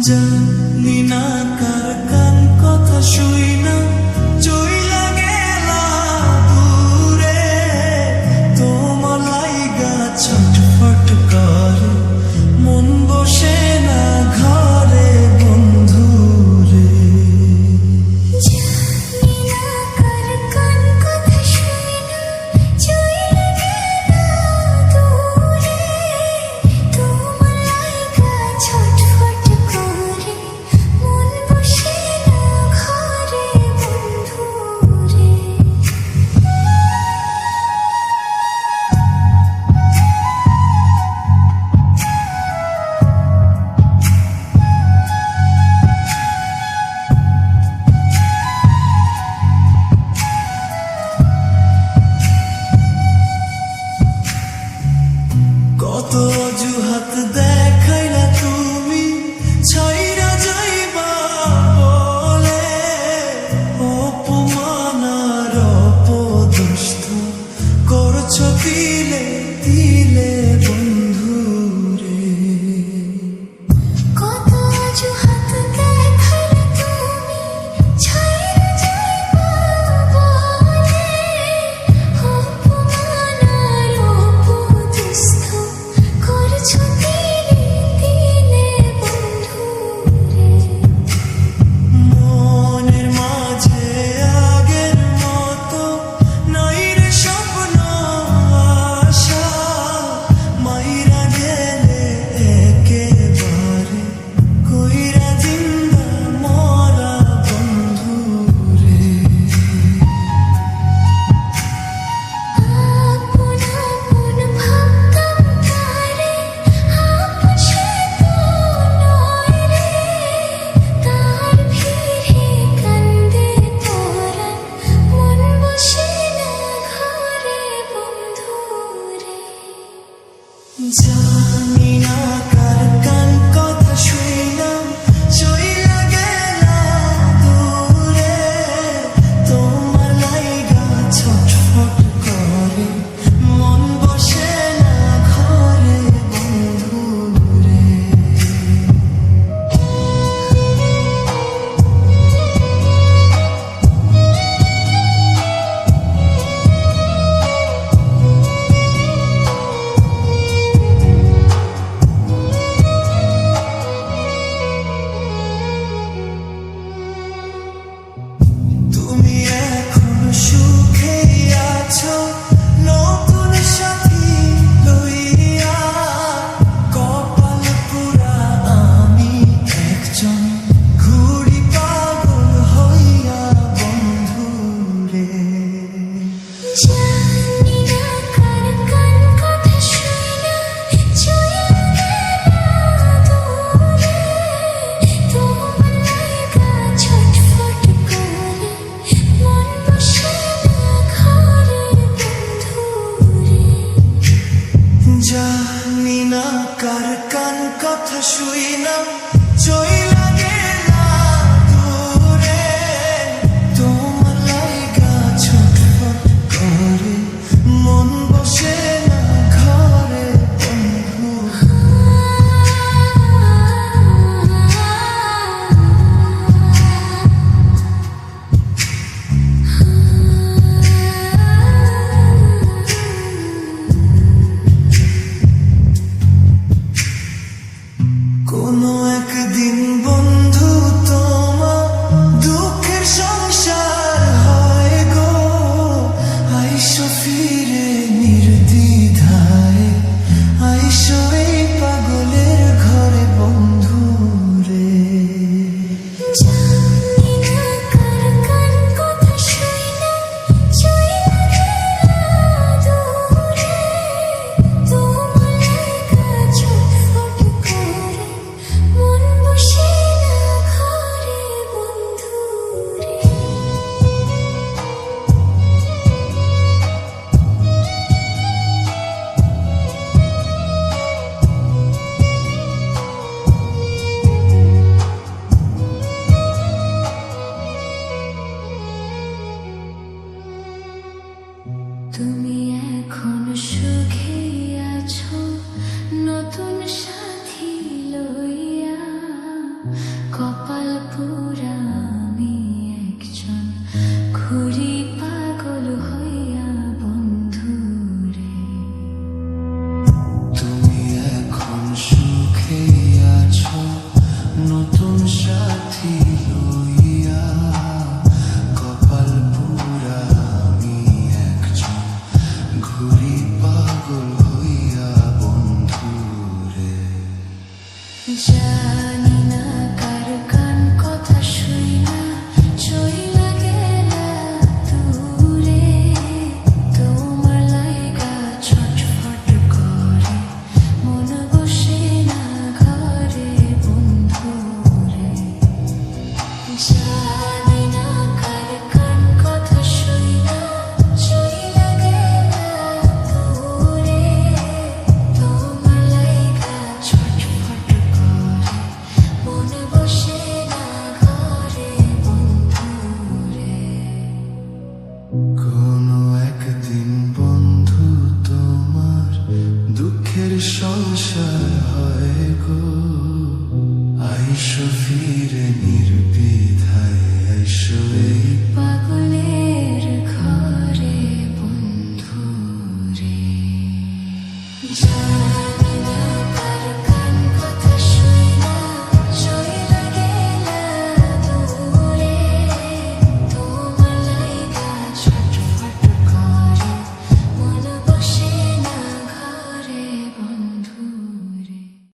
জানি না কার কান কথা শুই না চইলা গেলা দূরে তোমার লাইগা ছটফট করে মন বসে না ঘরে বন্ধুরে জানি না কার কান কথা শুই না চইলা গেলা দূরে তোমার লাইগা ছটফট করে মন বসে না ঘরে বন্ধুরে কত অজুহাত দেখাইলা তুমি ছাইরা যাইবা বলে অপমান আর অপদস্থ করছো তিলে তিলে বন্ধুরে কত অজুহাত দেখাইলা তুমি ছাইরা যাইবা বলে অপমান আর অপদস্থ করছো তিলে তিলে বন্ধুরে মনের মাঝে আগের মতো নাই রে স্বপ্ন আশা মাইরা গেলে একেবারে কইরা জিন্দা মরা বন্ধুরে আপন আপন ভাবতাম তারে আপন সে তো নয় রে তার ভিড়ে কান্দে পরাণ মন বসে না ঘরে বন্ধুরে জানি না কার কান কথা শুইলাম চইলা গেলা দূরে তোমার লাইগা ছটফট করে মন বসে না ঘরে বন্ধুরে তুমি এখন সুখে আছো নতুন সাথী লইয়া কপাল পুরা আমি একজন ঘুড়ি পাগল হইয়া বন্ধুরে জানি না কার কান কথা শুই না চইলা গেলা দূরে তোমার লাইগা ছটফট করে মন বসে না ঘরে বন্ধুরে জানি না কার কান কথা শুই না চইলা গেলা দূরে তোমার লাইগা ছটফট করে মন বসে না ঘরে বন্ধু কোনো এক জানি না কার কান কথা শুই না চইলা গেলা দূরে তোমার লাইগা ছটফট করে মন বসে না ঘরে বন্ধুরে জানি না কার কান কথা শুই না চইলা গেলা দূরে তোমার লাইগা ছটফট করে মন বসে না ঘরে বন্ধুরে কোনো একদিন বন্ধু তোমার দুঃখের সংসার হয় গো আইসো ফিরে নির্বিধায় আইসো এই পাগলের